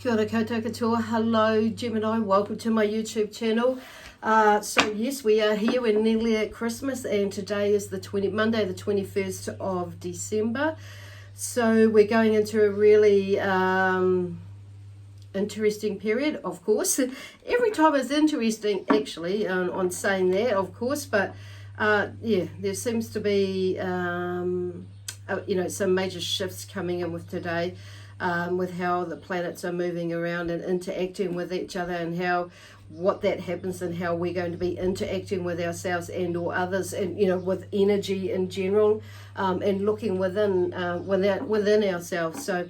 Kia ora koutou katoa. Hello Gemini, welcome to my YouTube channel. So yes, we are here, we're nearly at Christmas, and today is Monday the 21st of December. So we're going into a really interesting period, of course. Every time is interesting actually, on saying that, of course, but yeah, there seems to be some major shifts coming in with today. With how the planets are moving around and interacting with each other, and what that happens, and how we're going to be interacting with ourselves and or others, and with energy in general, and looking within ourselves. So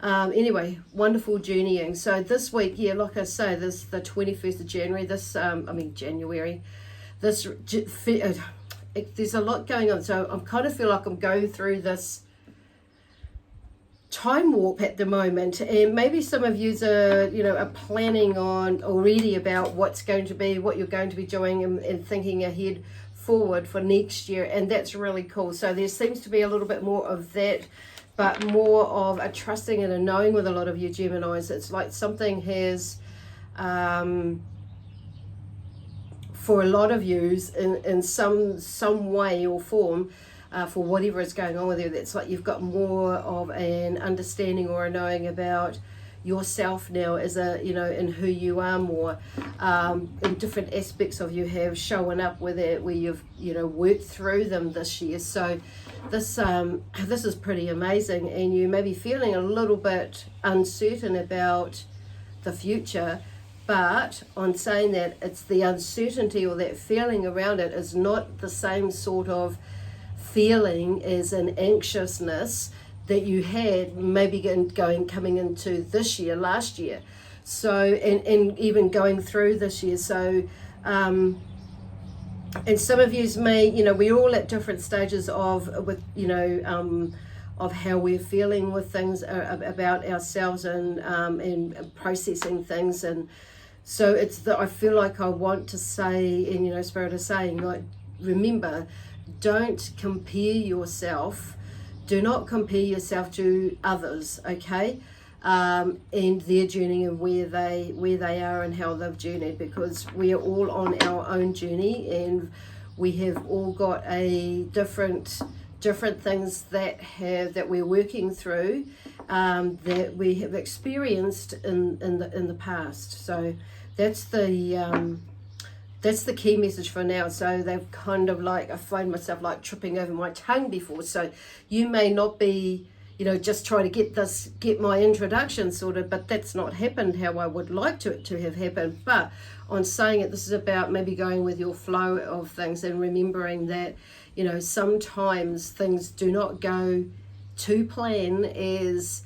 anyway, wonderful journeying. So this week, yeah, like I say, this the 21st of January. January. There's a lot going on. So I kind of feel like I'm going through this time warp at the moment, and maybe some of you are planning on already about what you're going to be doing, and thinking ahead forward for next year, and that's really cool. So there seems to be a little bit more of that, but more of a trusting and a knowing with a lot of you Geminis. It's like something has for a lot of you in some way or form, for whatever is going on with you, that's like you've got more of an understanding or a knowing about yourself now as in who you are more, in different aspects of you have shown up with it, where you've worked through them this year. So this is pretty amazing, and you may be feeling a little bit uncertain about the future. But on saying that, it's the uncertainty or that feeling around it is not the same sort of feeling as an anxiousness that you had maybe coming into this year, last year. So and even going through this year. So and some of you may, we're all at different stages of how we're feeling with things about ourselves, and processing things. And so I feel like I want to say, and Spirit is saying, like, remember, don't compare yourself. Do not compare yourself to others, okay? And their journey, and where they are and how they've journeyed, because we are all on our own journey, and we have all got a different things that we're working through, that we have experienced in the past. So that's the key message for now. So they've kind of like, I find myself like tripping over my tongue before. So you may not be, just trying to get my introduction sorted, but that's not happened how I would like to have happened. But on saying it, this is about maybe going with your flow of things, and remembering that, sometimes things do not go to plan as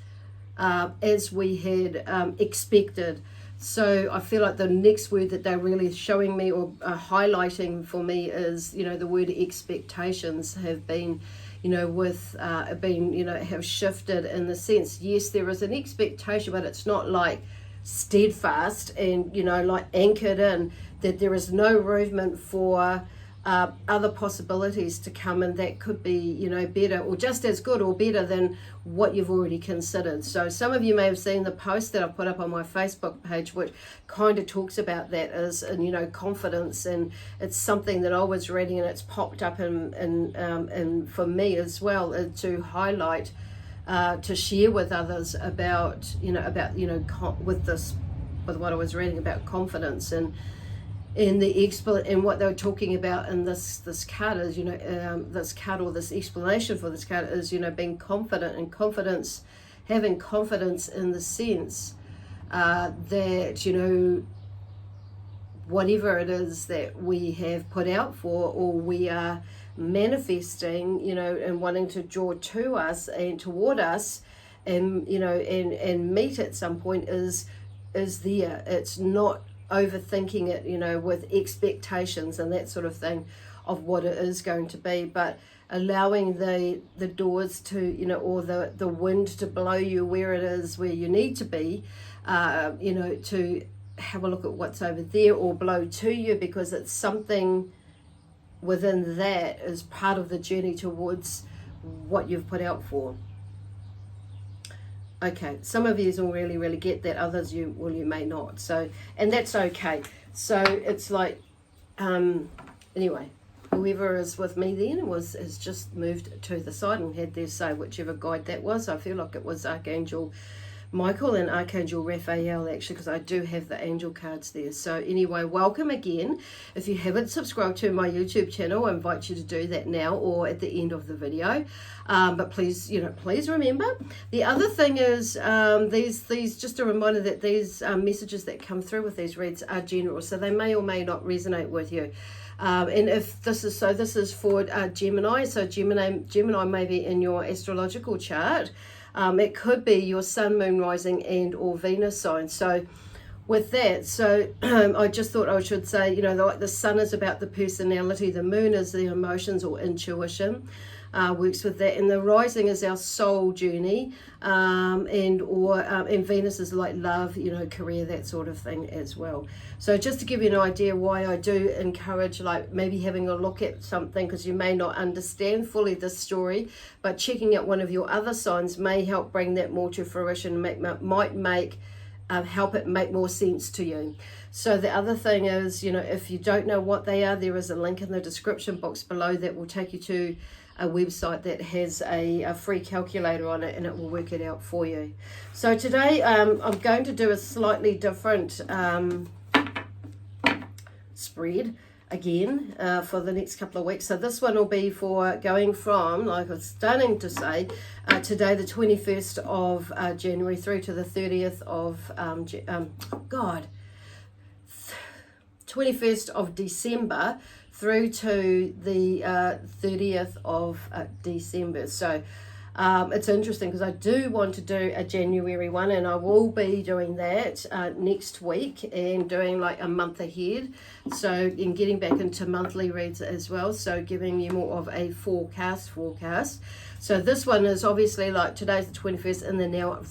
we had expected. So I feel like the next word that they're really showing me or highlighting for me is, the word expectations have been, have shifted, in the sense, yes, there is an expectation, but it's not like steadfast and, like anchored in, that there is no movement for other possibilities to come, and that could be, better, or just as good or better than what you've already considered. So some of you may have seen the post that I put up on my Facebook page, which kind of talks about that as, confidence, and it's something that I was reading, and it's popped up and for me as well, to highlight, to share with others about, with what I was reading about confidence, and and what they were talking about in this card is, this card, or this explanation for this card is, being confident, and confidence, having confidence in the sense that, whatever it is that we have put out for, or we are manifesting, and wanting to draw to us and toward us, and and meet at some point, is there. It's not overthinking it, with expectations and that sort of thing of what it is going to be, but allowing the doors to, or the wind to blow you where it is, where you need to be, to have a look at what's over there, or blow to you, because it's something within that is part of the journey towards what you've put out for. Okay, some of you will really get that, others you may not. So, and that's okay. So it's like, anyway, whoever is with me then has just moved to the side and had their say, whichever guide that was. I feel like it was Archangel Michael and Archangel Raphael, actually, because I do have the angel cards there. So anyway, welcome again. If you haven't subscribed to my YouTube channel, I invite you to do that now or at the end of the video. But please, please remember. The other thing is these just a reminder that these messages that come through with these reads are general, so they may or may not resonate with you. And if this is for Gemini. So Gemini may be in your astrological chart. It could be your sun, moon, rising, and or Venus sign. So with that, I just thought I should say, like the sun is about the personality, the moon is the emotions or intuition, works with that, and the rising is our soul journey, and Venus is like love, career, that sort of thing as well. So just to give you an idea why I do encourage like maybe having a look at something, because you may not understand fully the story, but checking out one of your other signs may help bring that more to fruition, help it make more sense to you. So the other thing is, if you don't know what they are, there is a link in the description box below that will take you to a website that has a free calculator on it, and it will work it out for you. So today I'm going to do a slightly different spread again for the next couple of weeks. So this one will be for going from, like I was starting to say, today the 21st of January through to the 30th of 21st of December through to the 30th of December. So it's interesting because I do want to do a January one, and I will be doing that next week and doing like a month ahead. So in getting back into monthly reads as well, so giving you more of a forecast. So this one is obviously like today's the 21st and then now up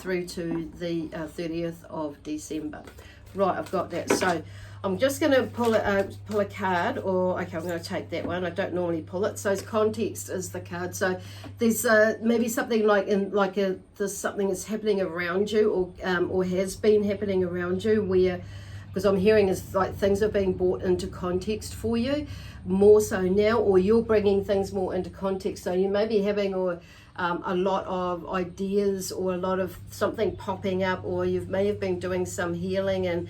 through to the 30th of December. Right, I've got that. So I'm just going to pull a card, or okay, I'm going to take that one. I don't normally pull it. So context is the card. So there's maybe something there's something that's happening around you, or has been happening around you, where, because I'm hearing is like things are being brought into context for you more so now, or you're bringing things more into context. So you may be having a lot of ideas, or a lot of something popping up, or you may have been doing some healing and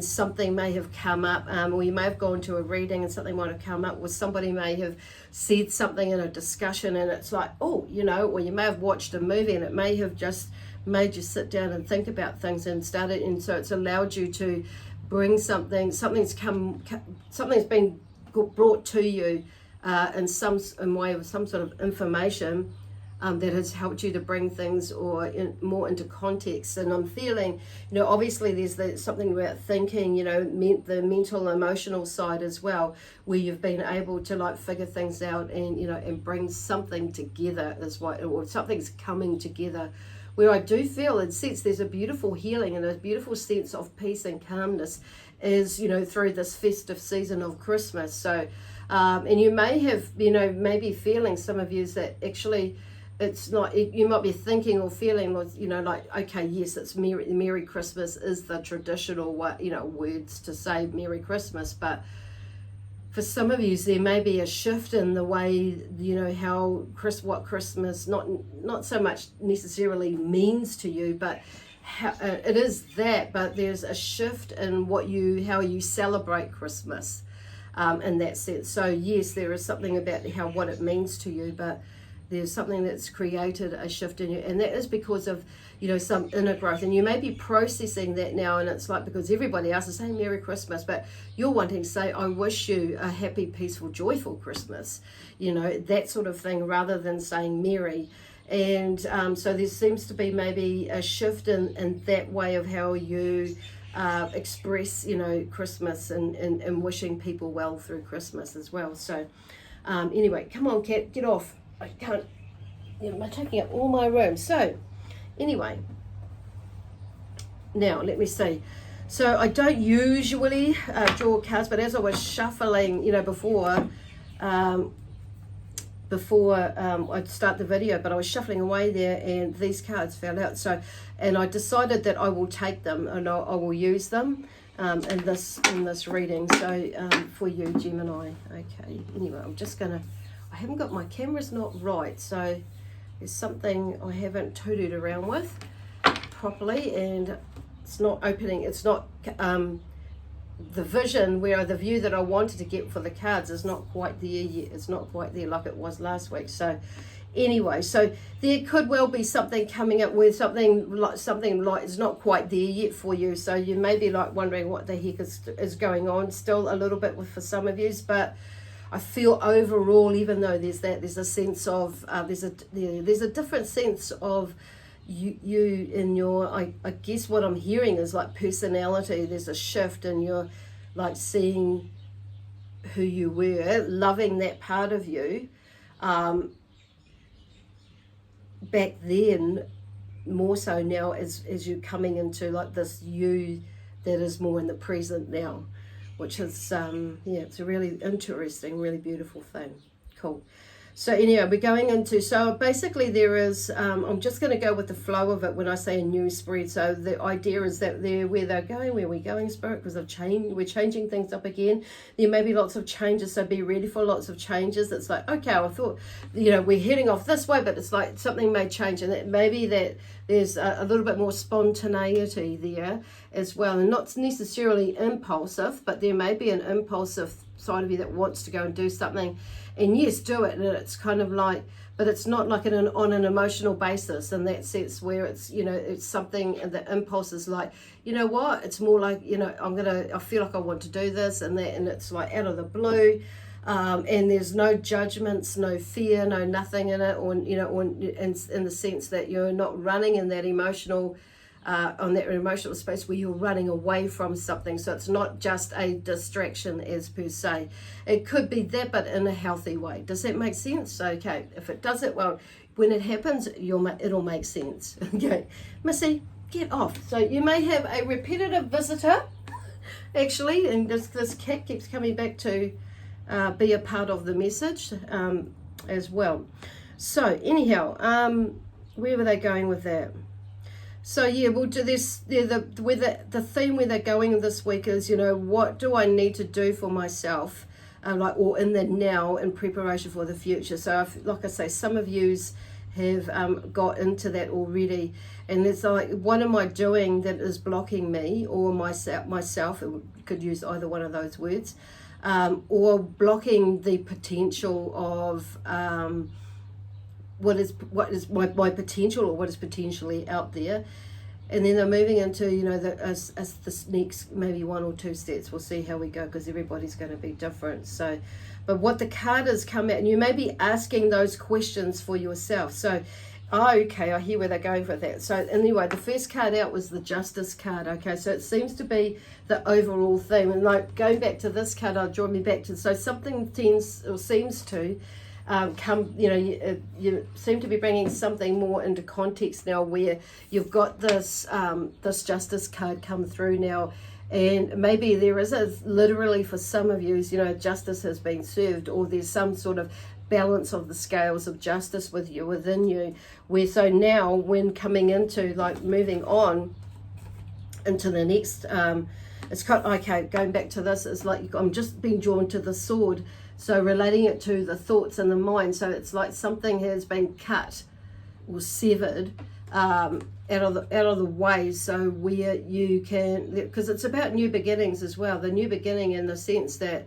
something may have come up, or you may have gone to a reading and something might have come up, or somebody may have said something in a discussion and it's like, or you may have watched a movie and it may have just made you sit down and think about things and so it's allowed you to bring something's been brought to you in way of some sort of information that has helped you to bring things more into context. And I'm feeling, obviously there's something about thinking, the mental, emotional side as well, where you've been able to like figure things out and bring something together or something's coming together. Where I do feel and sense there's a beautiful healing and a beautiful sense of peace and calmness is, through this festive season of Christmas. So, and you may have, maybe feeling, some of you, that actually it's not, you might be thinking or feeling with, like, okay, yes, it's Merry Christmas is the traditional, words to say Merry Christmas, but for some of you, there may be a shift in the way, how what Christmas, not so much necessarily means to you, but how, it is that, but there's a shift in how you celebrate Christmas in that sense. So yes, there is something about what it means to you, but there's something that's created a shift in you, and that is because of some inner growth, and you may be processing that now, and it's like because everybody else is saying Merry Christmas, but you're wanting to say I wish you a happy, peaceful, joyful Christmas, that sort of thing, rather than saying Merry. And so there seems to be maybe a shift in that way of how you express Christmas and wishing people well through Christmas as well. So anyway, come on, Kat, get off. I can't, I'm taking up all my room. So anyway, now let me see. So I don't usually draw cards, but as I was shuffling, before before I'd start the video, but I was shuffling away there and these cards fell out. So, and I decided that I will take them and I will use them in this reading. So for you, Gemini. Okay. Anyway, I'm just gonna. I haven't got my camera's not right, so there's something I haven't tooted around with properly, and it's not opening. It's not. The vision where the view that I wanted to get for the cards is not quite there yet. It's not quite there like it was last week. So anyway, so there could well be something coming up with something like it's not quite there yet for you. So you may be like wondering what the heck is going on still a little bit for some of you, but I feel overall, even though there's a sense of there's a different sense of you in your, I guess what I'm hearing is like personality. There's a shift and you're like seeing who you were, loving that part of you back then more so now as you're coming into like this you that is more in the present now, which is yeah, it's a really interesting, really beautiful thing. Cool. So anyway, we're going into, so basically there is, I'm just going to go with the flow of it when I say a new spread. So the idea is that where they're going, where we're going, Spirit, because we're changing things up again. There may be lots of changes, so be ready for lots of changes. It's like, okay, I thought, we're heading off this way, but it's like something may change, and that maybe that there's a little bit more spontaneity there as well, and not necessarily impulsive, but there may be an impulsive side of you that wants to go and do something. And yes, do it, and it's kind of like, but it's not like on an emotional basis in that sense where it's, it's something, and the impulse is like, what? It's more like, I feel like I want to do this and that, and it's like out of the blue, and there's no judgments, no fear, no nothing in it, or, in the sense that you're not running in that emotional, on that emotional space where you're running away from something. So it's not just a distraction as per se. It could be that, but in a healthy way. Does that make sense? Okay, if it doesn't, well, when it happens, it'll make sense. Okay, Missy, get off. So you may have a repetitive visitor, actually, and this cat keeps coming back to be a part of the message as well. So anyhow, where were they going with that? So yeah, we'll do this. The theme where they're going this week is, what do I need to do for myself, or in the now, in preparation for the future. So like I say, some of yous have got into that already, and it's like, what am I doing that is blocking me or myself? It could use either one of those words, or blocking the potential of what is my potential, or what is potentially out there. And then they're moving into, as this next maybe 1 or 2 steps. We'll see how we go, because everybody's going to be different. So, but what the card has come out, and you may be asking those questions for yourself. So, okay, I hear where they're going with that. So anyway, the first card out was the Justice card. Okay, so it seems to be the overall theme. And like going back to this card, I'll draw me back to, so something seems to you seem to be bringing something more into context now, where you've got this this Justice card come through now, and maybe there is literally for some of you, justice has been served, or there's some sort of balance of the scales of justice within you, where so now when coming into like moving on into the next, it's kind of, okay, going back to this, it's like I'm just being drawn to the sword. So relating it to the thoughts and the mind. So it's like something has been cut or severed out of the way. So where you can, because it's about new beginnings as well. The new beginning in the sense that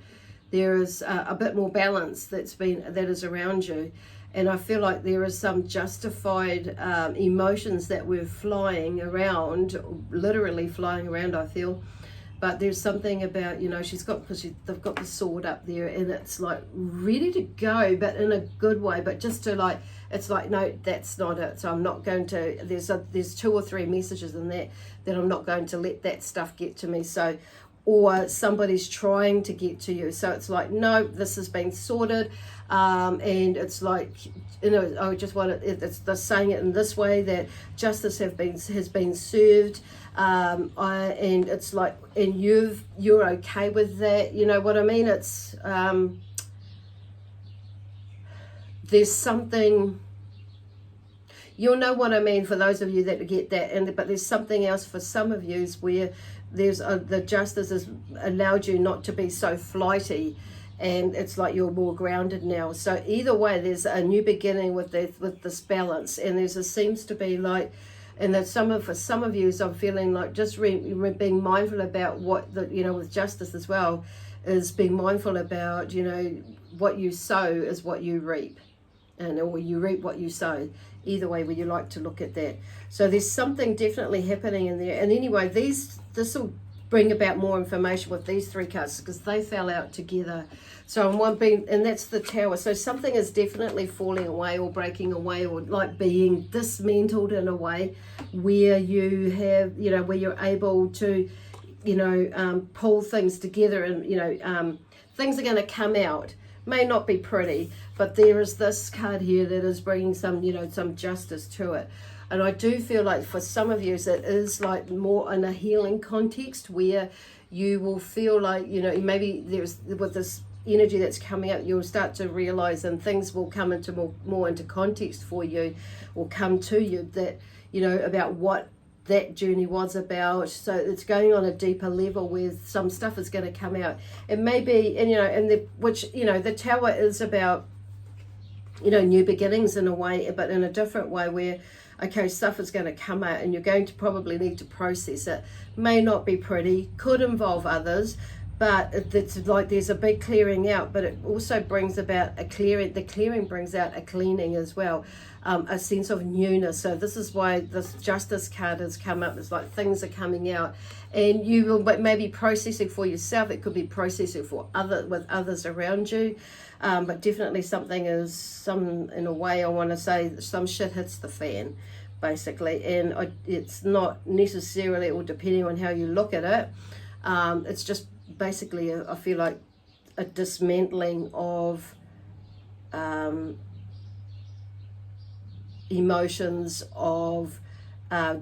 there is a bit more balance that is around you. And I feel like there is some justified emotions that were flying around, literally flying around, I feel. But there's something about, they've got the sword up there, and it's like ready to go, but in a good way. But just to like, it's like, no, that's not it. So I'm not going to, there's 2 or 3 messages in that I'm not going to let that stuff get to me. So, or somebody's trying to get to you. So it's like, no, this has been sorted. And it's like, I just want to, they're saying it in this way, that justice has been served. And it's like, and you're okay with that, you know what I mean? It's there's something, you'll know what I mean for those of you that get that, but there's something else for some of you where there's the justice has allowed you not to be so flighty, and it's like you're more grounded now. So either way, there's a new beginning with this balance, and seems to be like, and that for some of you, I'm feeling like just being mindful about what with justice as well, is being mindful about what you sow is what you reap, or you reap what you sow. Either way, would you like to look at that? So there's something definitely happening in there. And anyway, this will bring about more information with these three cards because they fell out together. So on one being, and that's the Tower. So something is definitely falling away or breaking away, or like being dismantled in a way where you have, where you're able to, pull things together, and things are going to come out. May not be pretty, but there is this card here that is bringing some, some justice to it. And I do feel like for some of you, it is like more in a healing context where you will feel like, maybe there's, with this energy that's coming up, you'll start to realize, and things will come into more into context for you, or come to you, that, about what that journey was about. So it's going on a deeper level where some stuff is going to come out. It may be, and the Tower is about, new beginnings in a way, but in a different way where, okay, stuff is going to come out and you're going to probably need to process it. May not be pretty, could involve others, but it's like there's a big clearing out, but it also brings about a clearing. The clearing brings out a cleaning as well, a sense of newness. So this is why this Justice card has come up. It's like things are coming out, and you will maybe processing for yourself. It could be processing with others around you, but definitely something is in a way I want to say some shit hits the fan, basically, and it's not necessarily, or depending on how you look at it, it's just basically I feel like a dismantling of emotions, of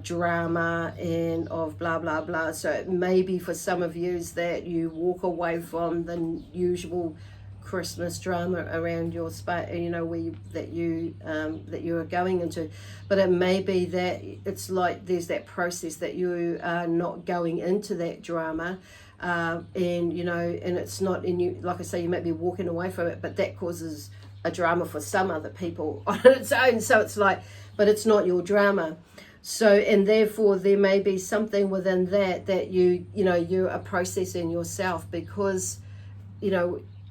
drama, and of blah blah blah. So it may be for some of you that you walk away from the usual Christmas drama around your space, that you are going into, but it may be that it's like there's that process that you are not going into that drama, and it's not in you. Like I say, you might be walking away from it, but that causes a drama for some other people on its own. So it's like, but it's not your drama. So, and therefore there may be something within that you are processing yourself, because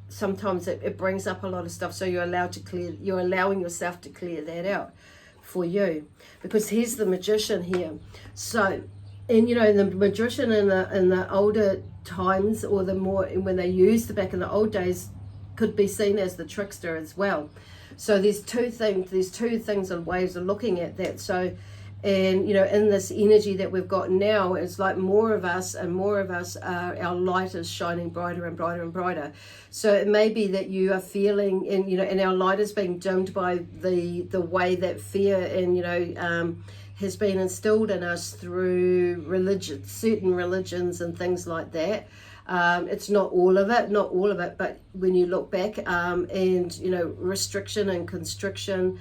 sometimes it brings up a lot of stuff. So you're allowing yourself to clear that out for you, because here's the Magician here. So, and the Magician in the older times, or the more when they used back in the old days, could be seen as the trickster as well. So there's two things and ways of looking at that. So, and in this energy that we've got now, it's like more of us are, our light is shining brighter and brighter and brighter. So it may be that you are feeling, and our light is being dimmed by the way that fear has been instilled in us through religion, certain religions and things like that. It's not all of it, but when you look back, and restriction and constriction,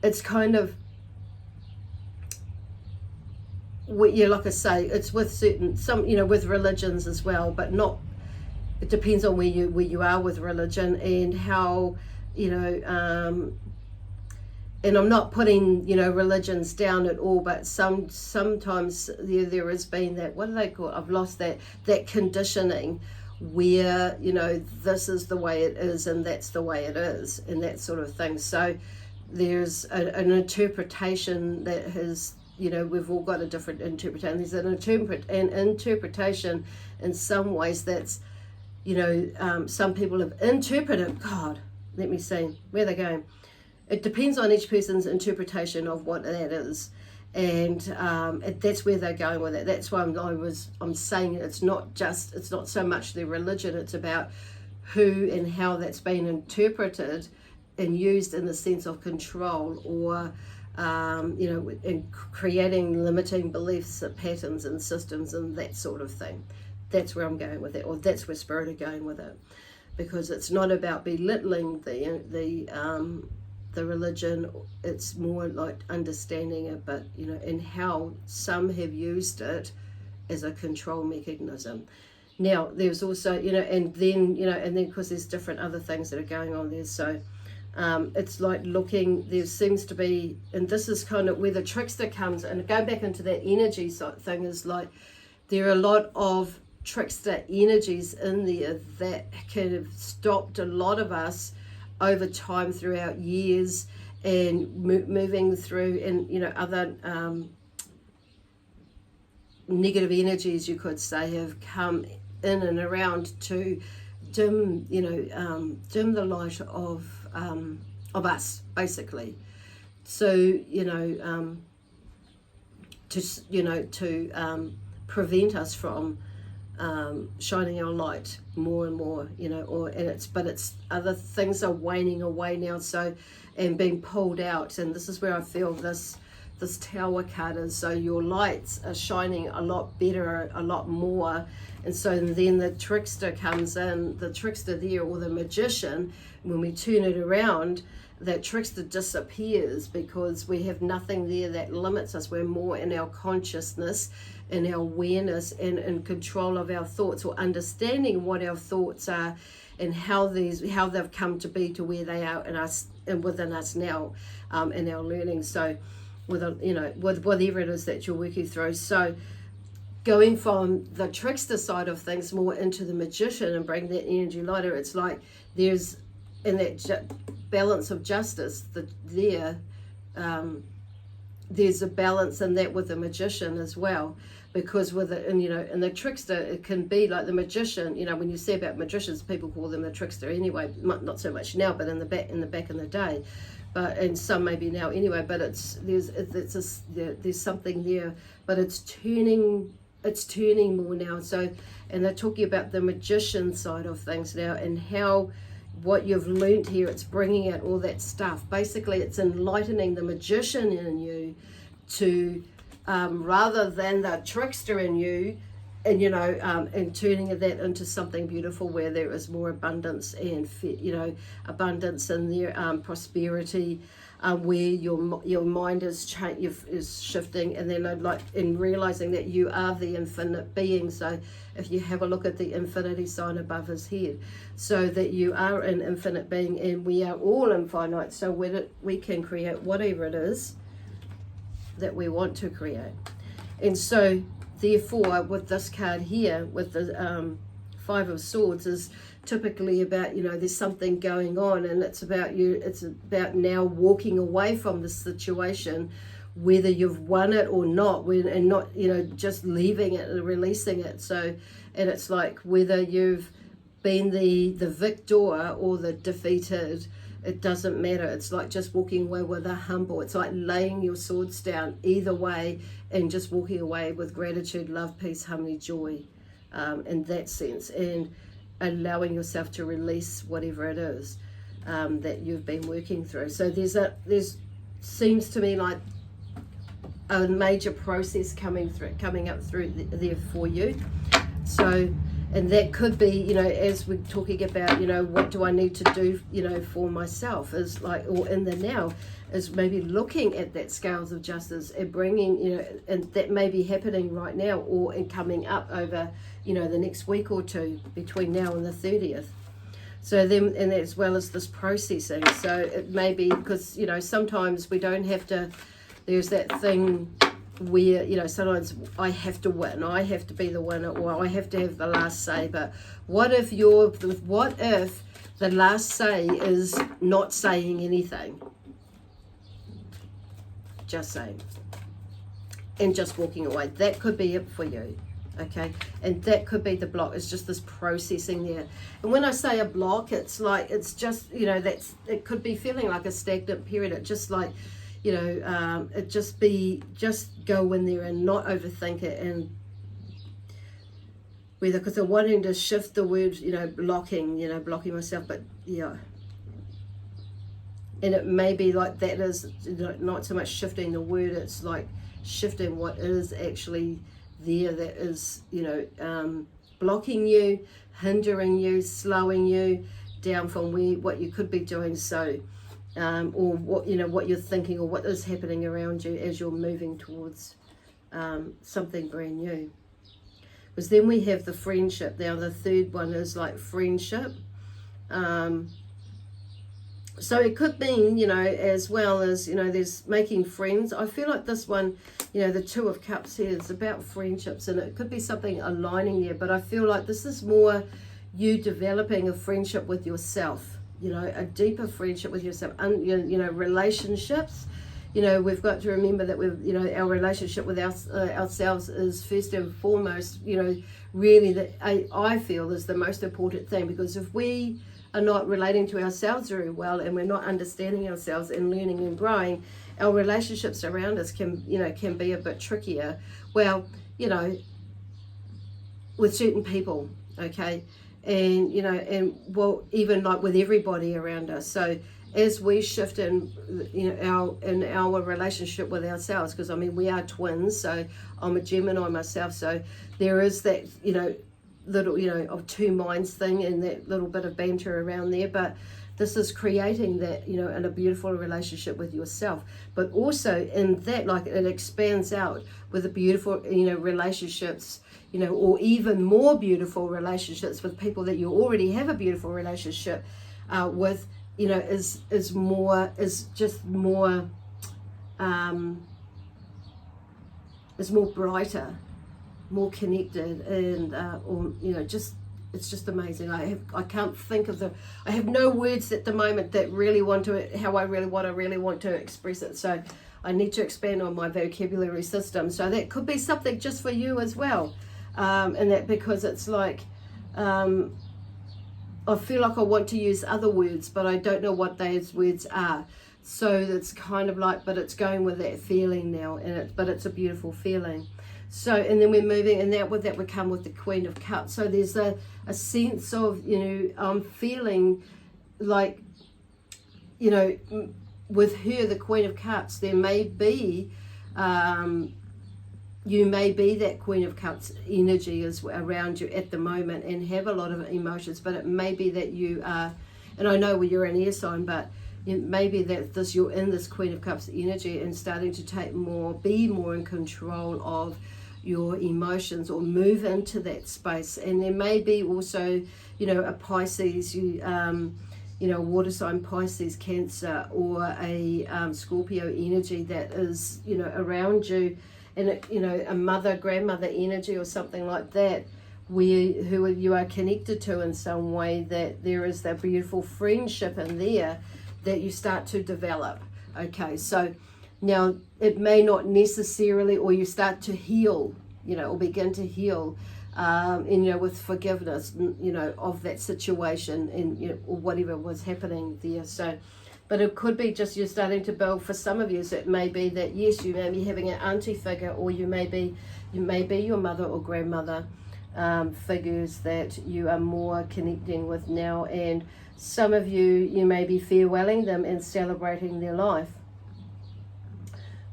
it's kind of, like I say, it's with with religions as well, but not. It depends on where you are with religion and how and I'm not putting religions down at all, but sometimes there has been that, what do they call it? I've lost that conditioning where this is the way it is and that's the way it is, and that sort of thing. So there's an interpretation that has, we've all got a different interpretation. There's an interpretation in some ways that's, some people have interpreted, God, let me see, where they're going. It depends on each person's interpretation of what that is, and that's where they're going with it. That's why I'm saying it's not so much their religion, it's about who and how that's been interpreted and used in the sense of control, or in creating limiting beliefs, patterns and systems and that sort of thing. That's where I'm going with it, or that's where Spirit are going with it. because it's not about belittling the religion. It's more like understanding it, but and how some have used it as a control mechanism. Now there's also and then because there's different other things that are going on there. So it's like there seems to be, and this is kind of where the trickster comes, and going back into that energy thing, is like there are a lot of trickster energies in there that kind of stopped a lot of us over time throughout years, and moving through, and other negative energies, you could say, have come in and around to dim the light of us, basically. So to prevent us from shining our light more and more, but it's other things are waning away now, so, and being pulled out. And this is where I feel this Tower card is, so your lights are shining a lot better, a lot more. And so then the trickster comes in, the trickster there, or the magician. When we turn it around, that trickster disappears, because we have nothing there that limits us. We're more in our consciousness, in our awareness, and in control of our thoughts, or understanding what our thoughts are, and how they've come to be to where they are in us and within us now, in our learning. So with whatever it is that you're working through. So going from the trickster side of things more into the magician and bring that energy lighter, it's like there's in that balance of justice there's a balance in that with the magician as well, because with it, and the trickster, it can be like the magician. When you say about magicians, people call them the trickster anyway, not so much now, but in the back in the day, and some maybe now anyway. But there's something there, but it's turning more now. So, and they're talking about the magician side of things now, and how what you've learned here, it's bringing out all that stuff. Basically, it's enlightening the magician in you to rather than the trickster in you, and and turning that into something beautiful, where there is more abundance and abundance in there, prosperity, where your mind is shifting, and then in realizing that you are the infinite being. So if you have a look at the infinity sign above his head, so that you are an infinite being, and we are all infinite, so we can create whatever it is that we want to create. And so therefore, with this card here, with the Five of Swords, is typically about, there's something going on, and it's about now walking away from the situation, whether you've won it or not, and not, just leaving it and releasing it. So, and it's like whether you've been the victor or the defeated, it doesn't matter. It's like just walking away with a humble. It's like laying your swords down either way, and just walking away with gratitude, love, peace, harmony, joy, in that sense, and allowing yourself to release whatever it is that you've been working through. So there's seems to me like a major process coming up through there for you. So, and that could be, as we're talking about, what do I need to do, for myself, is like, or in the now, is maybe looking at that scales of justice and bringing, and that may be happening right now, or and coming up over, the next week or two between now and the 30th. So then, and as well as this processing. So it may be because, sometimes we don't have to, there's that thing where, sometimes I have to win, I have to be the winner, or I have to have the last say. But what if the last say is not saying anything? Just saying. And just walking away. That could be it for you. Okay, and that could be the block. It's just this processing there. And when I say a block, it's like, it's just, it could be feeling like a stagnant period. It just like, it just go in there and not overthink it, and whether, because I'm wanting to shift the word, blocking myself, but yeah. And it may be like that is not so much shifting the word, it's like shifting what is actually there, that is, blocking you, hindering you, slowing you down from what you could be doing. So or what you're thinking or what is happening around you as you're moving towards something brand new. Because then we have the friendship. Now the third one is like friendship. So it could mean, as well as, there's making friends. I feel like this one, the Two of Cups here is about friendships, and it could be something aligning there. But I feel like this is more you developing a friendship with yourself, a deeper friendship with yourself, relationships. We've got to remember that our relationship with ourselves is first and foremost, really that I feel is the most important thing, because if we are not relating to ourselves very well and we're not understanding ourselves and learning and growing, our relationships around us can be a bit trickier. Well, with certain people, okay, and even like with everybody around us. So as we shift in our relationship with ourselves, because we are twins, so I'm a Gemini myself, so there is that little of two minds thing and that little bit of banter around there. But this is creating that in a beautiful relationship with yourself, but also in that, like, it expands out with the beautiful relationships, or even more beautiful relationships with people that you already have a beautiful relationship with, is just more brighter, more connected, and it's just amazing. I can't think of I have no words at the moment that really want to express it. So I need to expand on my vocabulary system. So that could be something just for you as well, and that, because it's like I feel like I want to use other words, but I don't know what those words are. So it's kind of like, but it's going with that feeling now, but it's a beautiful feeling. So, and then we're moving, and that we come with the Queen of Cups. So there's a sense of, I'm feeling like, with her, the Queen of Cups, there may be, you may be that Queen of Cups energy is around you at the moment and have a lot of emotions, but it may be that you are, and I know you're an air sign, but it may be that you're in this Queen of Cups energy and starting to be more in control of your emotions, or move into that space. And there may be also, a Pisces, water sign, Pisces, Cancer, or a Scorpio energy that is, around you, and a mother, grandmother energy or something like that, who you are connected to in some way, that there is that beautiful friendship in there that you start to develop. Okay, so now it may not necessarily, or you start to heal, or begin to heal, with forgiveness, of that situation, and or whatever was happening there. So, but it could be just you're starting to build. For some of you, so it may be that, yes, you may be having an auntie figure, or you may be your mother or grandmother figures that you are more connecting with now, and some of you may be farewelling them and celebrating their life.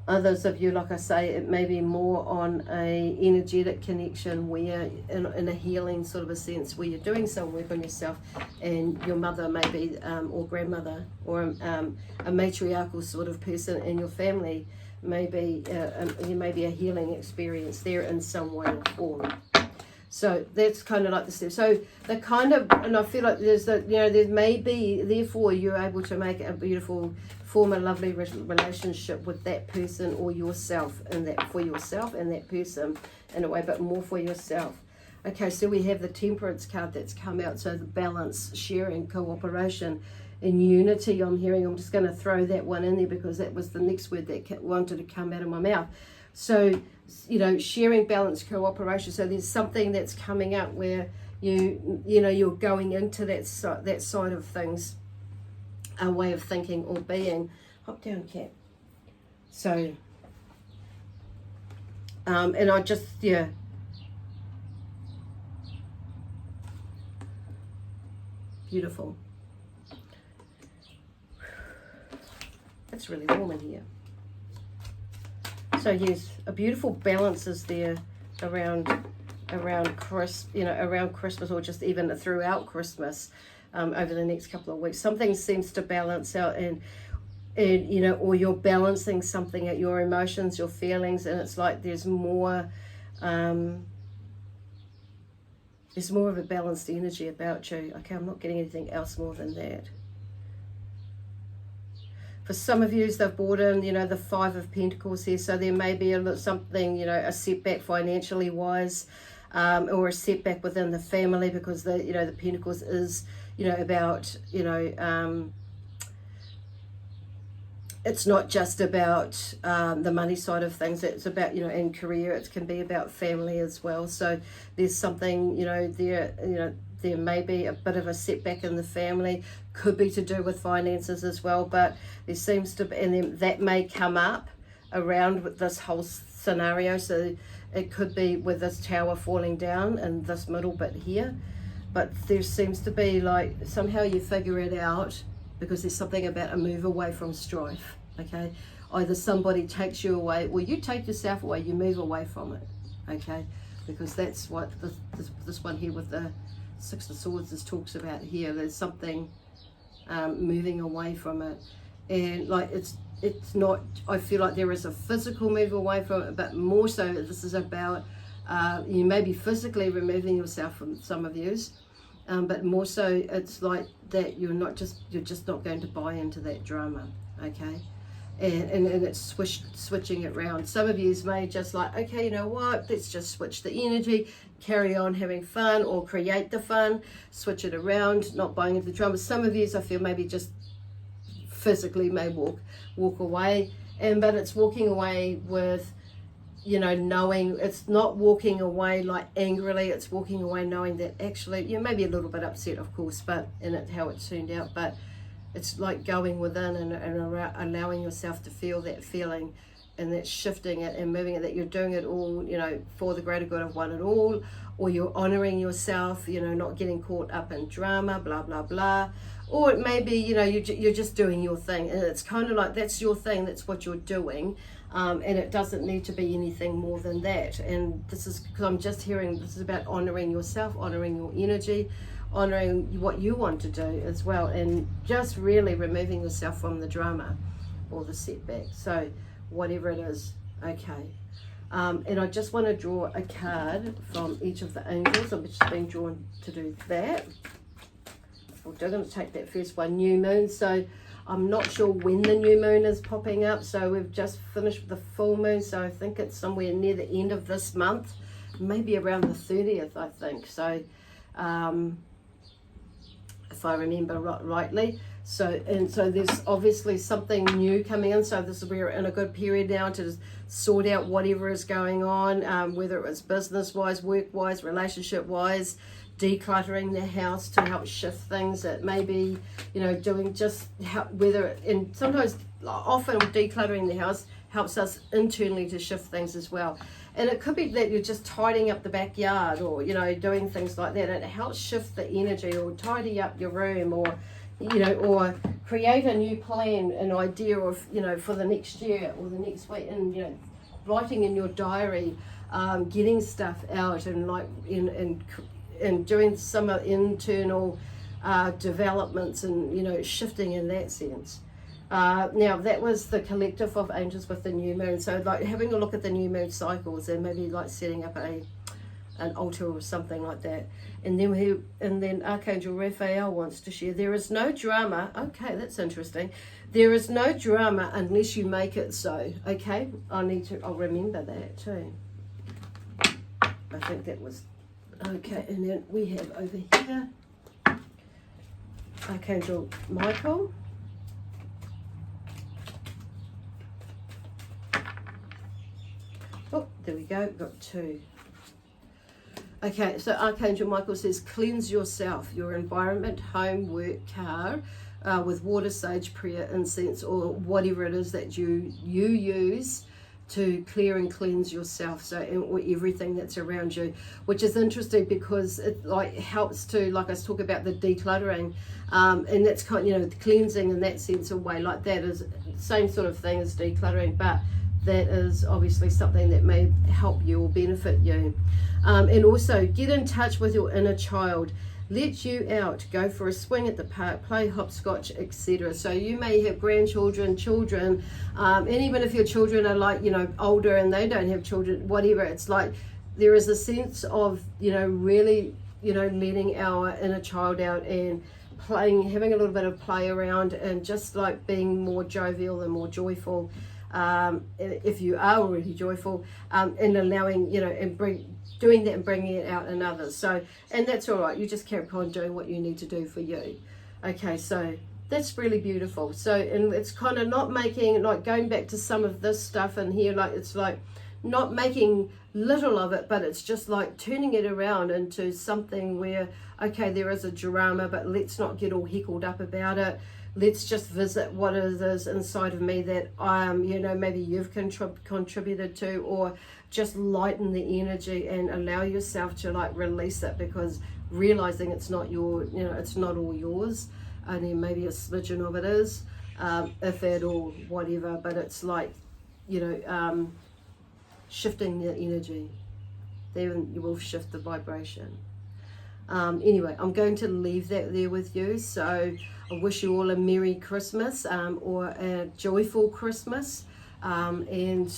Others of you, like I say, it may be more on a energetic connection, where in a healing sort of a sense, where you're doing some work on yourself, and your mother may be, or grandmother, or a matriarchal sort of person in your family, maybe there may be a healing experience there in some way or form. So that's kind of like the step. So the kind of, and I feel like there may be, therefore you're able to make a beautiful, form a lovely relationship with that person or yourself, and that for yourself and that person in a way, but more for yourself. Okay, so we have the Temperance card that's come out. So the balance, sharing, cooperation, and unity I'm hearing. I'm just going to throw that one in there because that was the next word that wanted to come out of my mouth. So, sharing, balance, cooperation. So there's something that's coming up where you're going into that side of things, a way of thinking or being. Hop down, cat. So, and I just, beautiful. It's really warm in here. So yes, a beautiful balance is there around around Christmas, or just even throughout Christmas, over the next couple of weeks. Something seems to balance out, and you know, or you're balancing something at your emotions, your feelings, and it's like there's more of a balanced energy about you. Okay, I'm not getting anything else more than that. For some of you, they've brought in, you know, the Five of Pentacles here, so there may be something, you know, a setback financially wise, or a setback within the family, because the, you know, the Pentacles is, you know, about, you know, it's not just about the money side of things. It's about, you know, in career, it can be about family as well. So there's something, you know, there may be a bit of a setback in the family, could be to do with finances as well, but there seems to be, and then that may come up around with this whole scenario. So it could be with this tower falling down and this middle bit here, but there seems to be like somehow you figure it out, because there's something about a move away from strife. Okay, either somebody takes you away, or you take yourself away, you move away from it. Okay, because that's what this one here with the Six of Swords talks about here. There's something moving away from it, and like it's not, I feel like there is a physical move away from it, but more so this is about you may be physically removing yourself from some of yous, but more so it's like that you're just not going to buy into that drama. Okay, and it's switching it around. Some of yous may just like, okay, you know what, let's just switch the energy, carry on having fun, or create the fun, switch it around, not buying into the drama. Some of yous I feel maybe just physically may walk away, but it's walking away with, you know, knowing, it's not walking away like angrily, it's walking away knowing that actually you may be a little bit upset, of course, but in it how it turned out, but it's like going within and allowing yourself to feel that feeling, and that's shifting it and moving it, that you're doing it all, you know, for the greater good of one and all, or you're honoring yourself, you know, not getting caught up in drama, blah blah blah. Or it may be, you know, you're just doing your thing, and it's kind of like that's your thing, that's what you're doing, and it doesn't need to be anything more than that. And this is because I'm just hearing this is about honoring yourself, honoring your energy, honoring what you want to do as well, and just really removing yourself from the drama or the setback. So whatever it is, okay. And I just want to draw a card from each of the angels. I'm just being drawn to do that. I'm going to take that first one, new moon. So I'm not sure when the new moon is popping up. So we've just finished with the full moon. So I think it's somewhere near the end of this month, maybe around the 30th, I think. So if I remember rightly. So there's obviously something new coming in. So this is, we're in a good period now to sort out whatever is going on, whether it was business-wise, work-wise, relationship-wise, decluttering the house to help shift things. It may be, you know, doing just and sometimes, often decluttering the house helps us internally to shift things as well. And it could be that you're just tidying up the backyard, or, you know, doing things like that. And it helps shift the energy, or tidy up your room, or, you know, or create a new plan, an idea of, you know, for the next year or the next week, and, you know, writing in your diary, getting stuff out, and like and doing some internal developments, and, you know, shifting in that sense. Now that was the collective of angels with the new moon. So like having a look at the new moon cycles, and maybe like setting up an altar or something like that. And then Archangel Raphael wants to share. There is no drama. Okay, that's interesting. There is no drama unless you make it so. Okay, I'll remember that too. I think that was okay. And then we have over here Archangel Michael. Oh, there we go. We've got two. Okay, so Archangel Michael says, cleanse yourself, your environment, home, work, car, with water, sage, prayer, incense, or whatever it is that you use to clear and cleanse yourself, so or everything that's around you, which is interesting because it like helps to, like I talk about the decluttering, and that's kind of, you know, cleansing in that sense, a way like that is the same sort of thing as decluttering, but that is obviously something that may help you or benefit you. And also get in touch with your inner child. Let you out, go for a swing at the park, play hopscotch, etc. So you may have grandchildren, children, and even if your children are like, you know, older and they don't have children, whatever, it's like there is a sense of, you know, really, you know, letting our inner child out and playing, having a little bit of play around, and just like being more jovial and more joyful, if you are already joyful, and allowing, you know, and doing that and bringing it out in others. So, and that's all right, you just carry on doing what you need to do for you. Okay, so that's really beautiful. So, and it's kind of not making, like going back to some of this stuff in here, like it's like not making little of it, but it's just like turning it around into something where, okay, there is a drama, but let's not get all heckled up about it. Let's just visit what it is inside of me that you know, maybe you've contributed to, or just lighten the energy and allow yourself to like release it, because realizing it's not your, you know, it's not all yours, only maybe a smidgen of it is, if at all, whatever. But it's like, you know, shifting the energy, then you will shift the vibration. Anyway, I'm going to leave that there with you. So I wish you all a Merry Christmas, or a joyful Christmas, and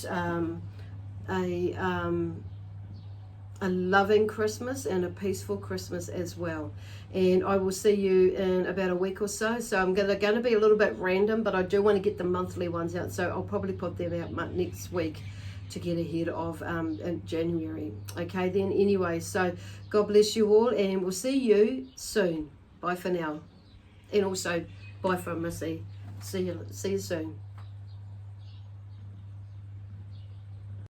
a loving Christmas and a peaceful Christmas as well. And I will see you in about a week or so. So I'm going to be a little bit random, but I do want to get the monthly ones out. So I'll probably put them out next week to get ahead of in January. Okay then, anyway, so God bless you all, and we'll see you soon. Bye for now. And also bye from Missy. See you soon.